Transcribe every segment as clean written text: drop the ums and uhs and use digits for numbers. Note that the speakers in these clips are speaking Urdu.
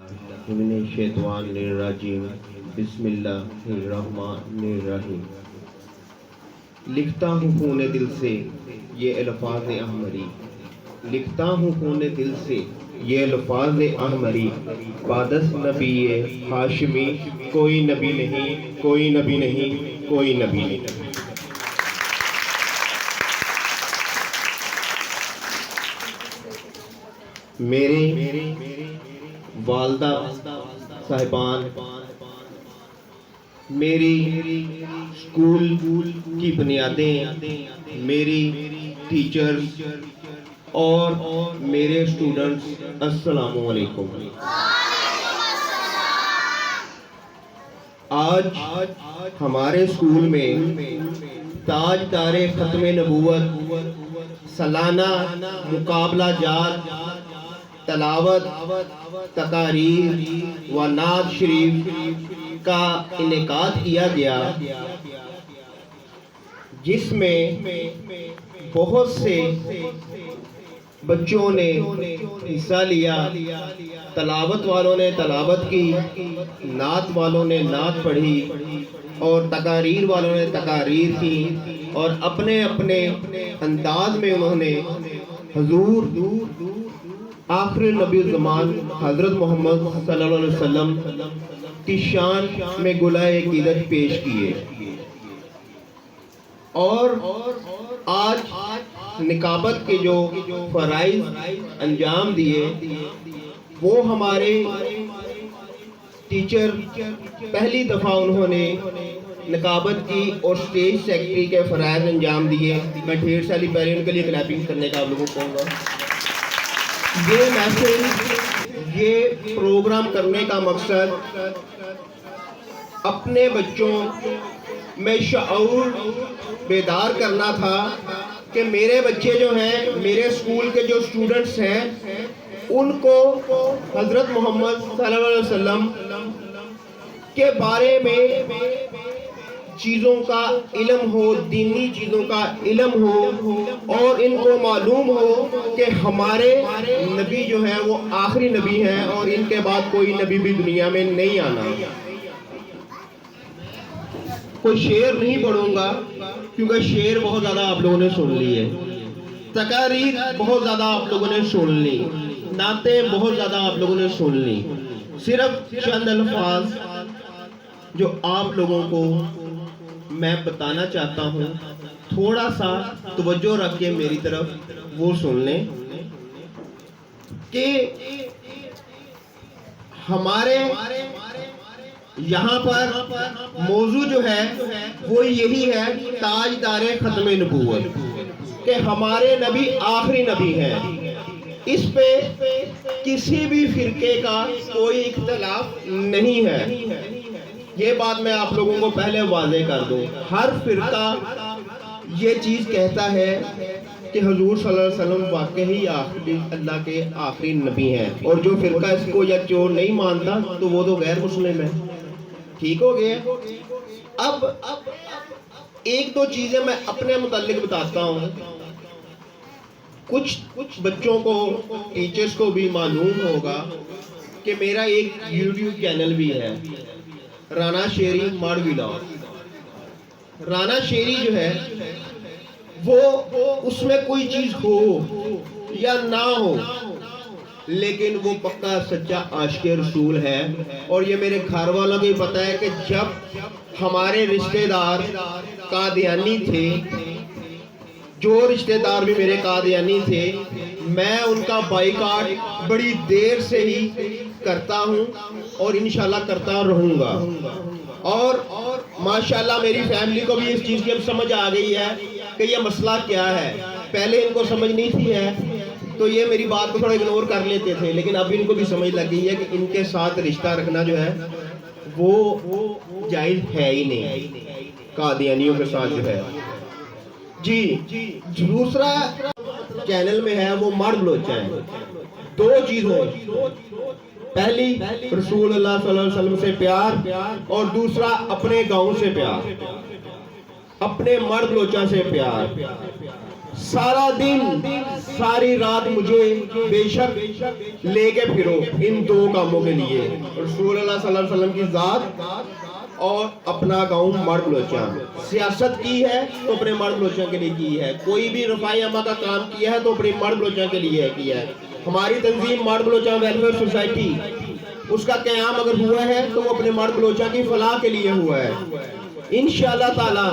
من الشیطان الرجیم بسم اللہ الرحمن الرحیم۔ لکھتا ہوں خون دل سے یہ الفاظ احمری، لکھتا ہوں خون دل سے یہ الفاظ احمری، بعدس نبی ہاشمی کوئی نبی نہیں، کوئی نبی نہیں، کوئی نبی نہیں۔ میرے والدہ صاحبان، میری اسکول کی بنیادیں، میری ٹیچرز اور میرے اسٹوڈنٹس، السلام علیکم۔ آج ہمارے اسکول میں تاجدار ختم نبوت سالانہ مقابلہ جات، تلاوت، تقاریر و نعت شریف کا انعقاد کیا گیا، جس میں بہت سے بچوں نے حصہ لیا۔ تلاوت والوں نے تلاوت کی، نعت والوں نے نعت پڑھی، اور تقاریر والوں نے تقاریر کی، اور اپنے اپنے انداز میں انہوں نے حضور آخر نبی الزمان حضرت محمد صلی اللہ علیہ وسلم کی شان میں گلۂ عقیدت پیش کیے، اور آج نقابت کے جو فرائض انجام دیے وہ ہمارے ٹیچر پہلی دفعہ انہوں نے نقابت کی اور اسٹیج سیکرٹری کے فرائض انجام دیے۔ میں ڈھیر سالی پہلے ان کے لیے کلیپنگ کرنے کا آپ لوگوں کو کہوں گا۔ یہ محفل، یہ پروگرام کرنے کا مقصد اپنے بچوں میں شعور بیدار کرنا تھا کہ میرے بچے جو ہیں، میرے اسکول کے جو اسٹوڈنٹس ہیں، ان کو حضرت محمد صلی اللہ علیہ وسلم کے بارے میں چیزوں کا علم ہو، دینی چیزوں کا علم ہو، اور ان کو معلوم ہو کہ ہمارے نبی جو ہیں وہ آخری نبی ہیں، اور ان کے بعد کوئی نبی بھی دنیا میں نہیں آنا۔ کوئی شعر نہیں پڑھوں گا کیونکہ شعر بہت زیادہ آپ لوگوں نے سن لی ہے، تقاریر بہت زیادہ آپ لوگوں نے سن لی، نعتیں بہت زیادہ آپ لوگوں نے سن لی۔ صرف چند الفاظ جو آپ لوگوں کو میں بتانا چاہتا ہوں، تھوڑا سا توجہ رکھ کے میری طرف وہ سن لیں کہ ہمارے یہاں پر موضوع جو ہے وہ یہی ہے، تاجدار ختم نبوت، کہ ہمارے نبی آخری نبی ہیں۔ اس پہ کسی بھی فرقے کا کوئی اختلاف نہیں ہے، یہ بات میں آپ لوگوں کو پہلے واضح کر دوں۔ ہر فرقہ یہ چیز کہتا ہے کہ حضور صلی اللہ علیہ وسلم واقعی اللہ کے آخری نبی ہیں، اور جو فرقہ اس کو یا چور نہیں مانتا تو وہ تو غیر مسلم ہے۔ ٹھیک ہو گیا؟ اب ایک دو چیزیں میں اپنے متعلق بتاتا ہوں، کچھ بچوں کو، ٹیچرز کو بھی معلوم ہوگا کہ میرا ایک یوٹیوب چینل بھی ہے، رانا شیری ماڑ ولاگ۔ رانا شیری جو ہے وہ اس میں کوئی چیز ہو یا نہ ہو، لیکن وہ پکا سچا عاشق رسول ہے، اور یہ میرے گھر والوں کو پتہ ہے کہ جب ہمارے رشتہ دار قادیانی تھے، جو رشتہ دار بھی میرے قادیانی تھے، میں ان کا بائیکاٹ بڑی دیر سے ہی کرتا ہوں اور انشاءاللہ کرتا رہوں گا۔ اور ماشاءاللہ میری فیملی کو بھی اس چیز کی اب سمجھ آ گئی ہے کہ یہ مسئلہ کیا ہے۔ پہلے ان کو سمجھ نہیں تھی ہے تو یہ میری بات کو تھوڑا اگنور کر لیتے تھے، لیکن اب ان کو بھی سمجھ لگ گئی ہے کہ ان کے ساتھ رشتہ رکھنا جو ہے وہ جائز ہے ہی نہیں، قادیانیوں کے ساتھ جو ہے۔ جی دوسرا چینل میں ہے وہ مڑ بلوچہ ہے۔ دو چیزیں، پہلی رسول اللہ صلی اللہ علیہ وسلم سے پیار، اور دوسرا اپنے گاؤں سے پیار، اپنے مڑ بلوچہ سے پیار۔ سارا دن ساری رات مجھے بے شک لے کے پھرو ان دو کاموں کے لیے، رسول اللہ صلی اللہ علیہ وسلم کی ذات اور اپنا گاؤں مڑ بلوچاں۔ سیاست کی ہے تو اپنے مڑ بلوچاں کے لیے کی ہے، کوئی بھی رفائی عامہ کا کام کیا ہے تو اپنے مڑ بلوچاں کے لیے کیا ہے۔ ہماری تنظیم مڑ بلوچاں ویلفیئر سوسائٹی، اس کا قیام اگر ہوا ہے تو وہ اپنے مڑ بلوچاں کی فلاح کے لیے ہوا ہے۔ انشاءاللہ تعالی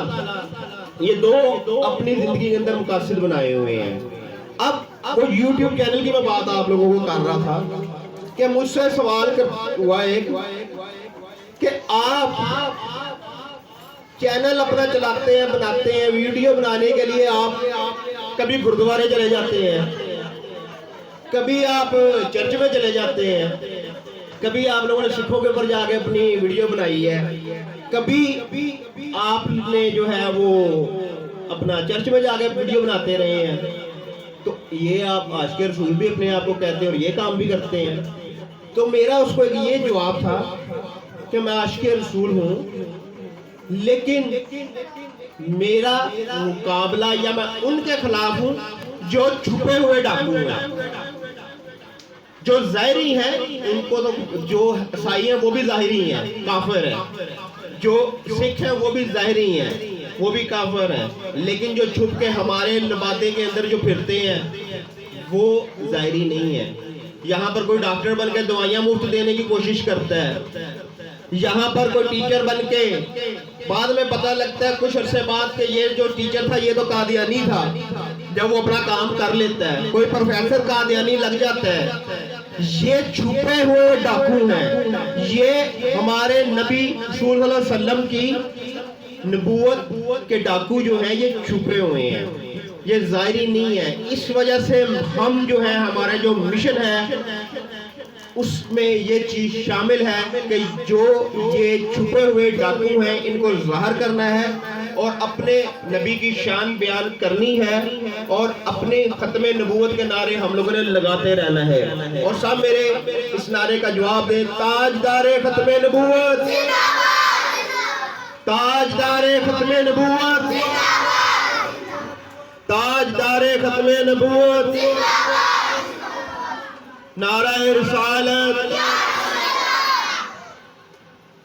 یہ دو اپنی زندگی کے اندر مقاصد بنائے ہوئے ہیں۔ اب وہ یوٹیوب چینل کی میں بات آپ لوگوں کو کر رہا تھا کہ مجھ سے سوال ہوا ایک کہ آپ چینل اپنا چلاتے ہیں، بناتے ہیں، ویڈیو بنانے کے لیے آپ کبھی گردوارے چلے جاتے ہیں، کبھی آپ چرچ میں چلے جاتے ہیں، کبھی آپ لوگوں نے سکھوں کے اوپر جا کے اپنی ویڈیو بنائی ہے، کبھی آپ نے جو ہے وہ اپنا چرچ میں جا کے ویڈیو بناتے رہے ہیں۔ تو یہ آپ عاشق رسول بھی اپنے آپ کو کہتے ہیں اور یہ کام بھی کرتے ہیں۔ تو میرا اس کو یہ جواب تھا کہ میں عاشق رسول ہوں، لیکن میرا مقابلہ یا میں ان کے خلاف ہوں جو چھپے ہوئے ڈاکو ہیں، جو ظاہری ہیں ان کو تو، جو عیسائی ہیں وہ بھی ظاہری ہیں، کافر ہیں، جو سکھ ہیں وہ بھی ظاہری ہیں، وہ بھی کافر ہیں، لیکن جو چھپ کے ہمارے نباتے کے اندر جو پھرتے ہیں وہ ظاہری نہیں ہے۔ یہاں پر کوئی ڈاکٹر بن کے دوائیاں مفت دینے کی کوشش کرتا ہے، یہاں پر کوئی ٹیچر بن کے بعد میں پتہ لگتا ہے کچھ عرصے بعد کہ یہ جو ٹیچر تھا یہ تو قادیانی تھا، جب وہ اپنا کام کر لیتا ہے، کوئی پروفیسر قادیانی لگ جاتا ہے۔ یہ چھپے ہوئے ڈاکو ہیں، یہ ہمارے نبی صلی اللہ علیہ وسلم کی نبوت کے ڈاکو جو ہیں یہ چھپے ہوئے ہیں، یہ ظاہری نہیں ہے۔ اس وجہ سے ہم جو ہیں، ہمارا جو مشن ہے اس میں یہ چیز شامل ہے کہ جو یہ چھپے ہوئے ڈاکو ہیں ان کو ظاہر کرنا ہے اور اپنے نبی کی شان بیان کرنی ہے اور اپنے ختم نبوت کے نعرے ہم لوگوں نے لگاتے رہنا ہے۔ اور سب میرے اس نعرے کا جواب دیں، تاجدار ختم نبوت، تاجدار ختم نبوت، تاجدار ختم نبوت، نعرہ رسالت۔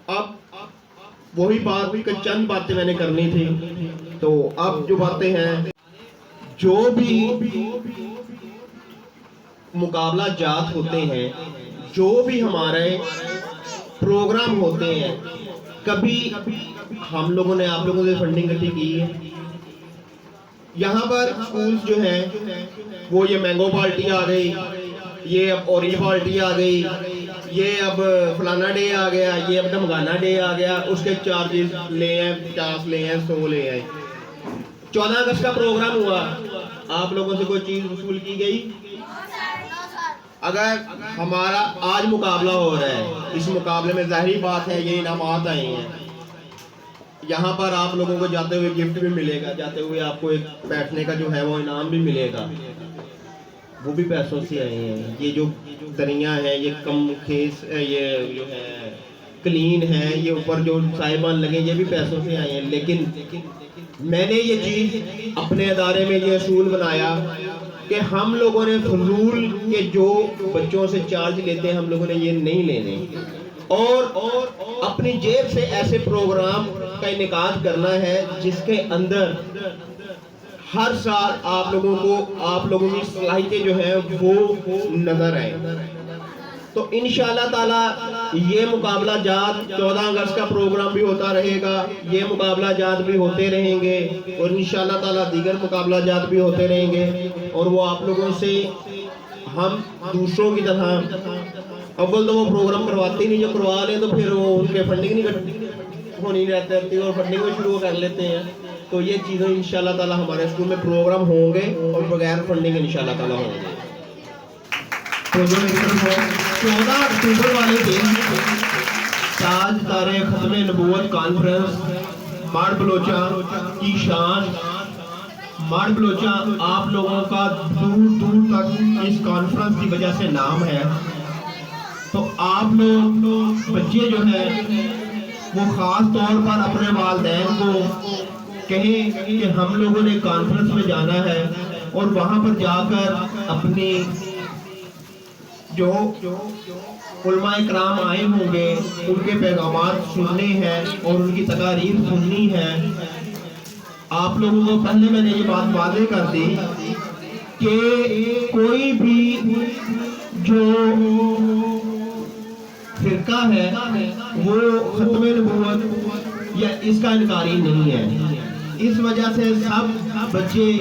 اب وہی بات کہ چند باتیں میں نے کرنی تھی، تو اب جو باتیں ہیں، جو بھی مقابلہ جات ہوتے ہیں، جو بھی ہمارے پروگرام ہوتے ہیں، کبھی ہم لوگوں نے آپ لوگوں سے فنڈنگ اکٹھی کی ہے۔ یہاں پر سکولز جو ہیں وہ یہ مینگو پارٹی آ گئی، یہ اب اورنج پارٹی آ گئی، یہ اب فلانا ڈے آ گیا، یہ اب دمگانا ڈے آ گیا، اس کے چارجز لے ہیں، 50 لے ہیں، 100 لے ہیں۔ 14 اگست کا پروگرام ہوا، آپ لوگوں سے کوئی چیز وصول کی گئی؟ اگر ہمارا آج مقابلہ ہو رہا ہے، اس مقابلے میں ظاہری بات ہے یہ انعامات آئے ہیں، یہاں پر آپ لوگوں کو جاتے ہوئے گفٹ بھی ملے گا، جاتے ہوئے آپ کو ایک بیٹھنے کا جو ہے وہ انعام بھی ملے گا، وہ بھی پیسوں سے آئے ہیں۔ یہ جو دریا ہے، یہ کم خیز، یہ جو ہے کلین ہے، یہ اوپر جو صاحبان لگے یہ بھی پیسوں سے آئے ہیں۔ لیکن میں نے یہ چیز اپنے ادارے میں یہ اصول بنایا کہ ہم لوگوں نے فضول کے جو بچوں سے چارج لیتے ہیں ہم لوگوں نے یہ نہیں لینے، اور اپنی جیب سے ایسے پروگرام کا انعقاد کرنا ہے جس کے اندر ہر سال آپ لوگوں کو آپ لوگوں کی صلاحیتیں جو ہیں وہ نظر آئیں۔ تو انشاءاللہ تعالی یہ مقابلہ جات 14 اگست کا پروگرام بھی ہوتا رہے گا، یہ مقابلہ جات بھی ہوتے رہیں گے، اور انشاءاللہ تعالی دیگر مقابلہ جات بھی ہوتے رہیں گے، اور وہ آپ لوگوں سے ہم دوسروں کی طرح اول تو وہ پروگرام کرواتے ہی نہیں، جو کروا لیں تو پھر وہ ان کے فنڈنگ نہیں ہونی رہتی اور فنڈنگ میں شروع کر لیتے ہیں۔ تو یہ چیزیں انشاءاللہ تعالی ہمارے اسکول میں پروگرام ہوں گے اور بغیر فنڈنگ انشاءاللہ تعالی ہوں گے۔ 14 اکتوبر والے دن تاجدار ختم نبوت کانفرنس مڑ بلوچاں کی شان، مڑ بلوچاں آپ لوگوں کا دور دور تک اس کانفرنس کی وجہ سے نام ہے۔ تو آپ لوگ بچے جو ہیں وہ خاص طور پر اپنے والدین کو کہیں کہ ہم لوگوں نے کانفرنس میں جانا ہے، اور وہاں پر جا کر اپنی جو علماء اکرام آئے ہوں گے ان کے پیغامات سننے ہیں اور ان کی تقاریر سننی ہے۔ آپ لوگوں کو پہلے میں نے یہ بات واضح کر دی کہ کوئی بھی جو فرقہ ہے وہ ختم نبوت یا اس کا انکاری نہیں ہے۔ اس وجہ سے سب بچے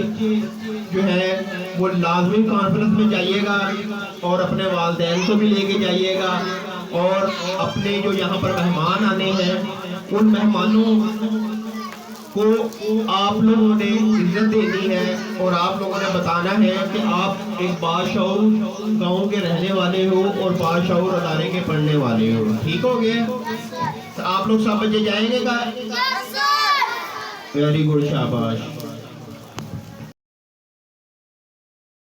جو ہے وہ لازمی کانفرنس میں جائیے گا اور اپنے والدین کو بھی لے کے جائیے گا، اور اپنے جو یہاں پر مہمان آنے ہیں ان مہمانوں کو آپ لوگوں نے عزت دینی ہے اور آپ لوگوں نے بتانا ہے کہ آپ ایک باشعور گاؤں کے رہنے والے ہو اور باشعور ادارے کے پڑھنے والے ہو۔ ٹھیک ہو گیا؟ تو آپ لوگ سب بچے جائیں گے گا؟ ویری گڈ، شاباش۔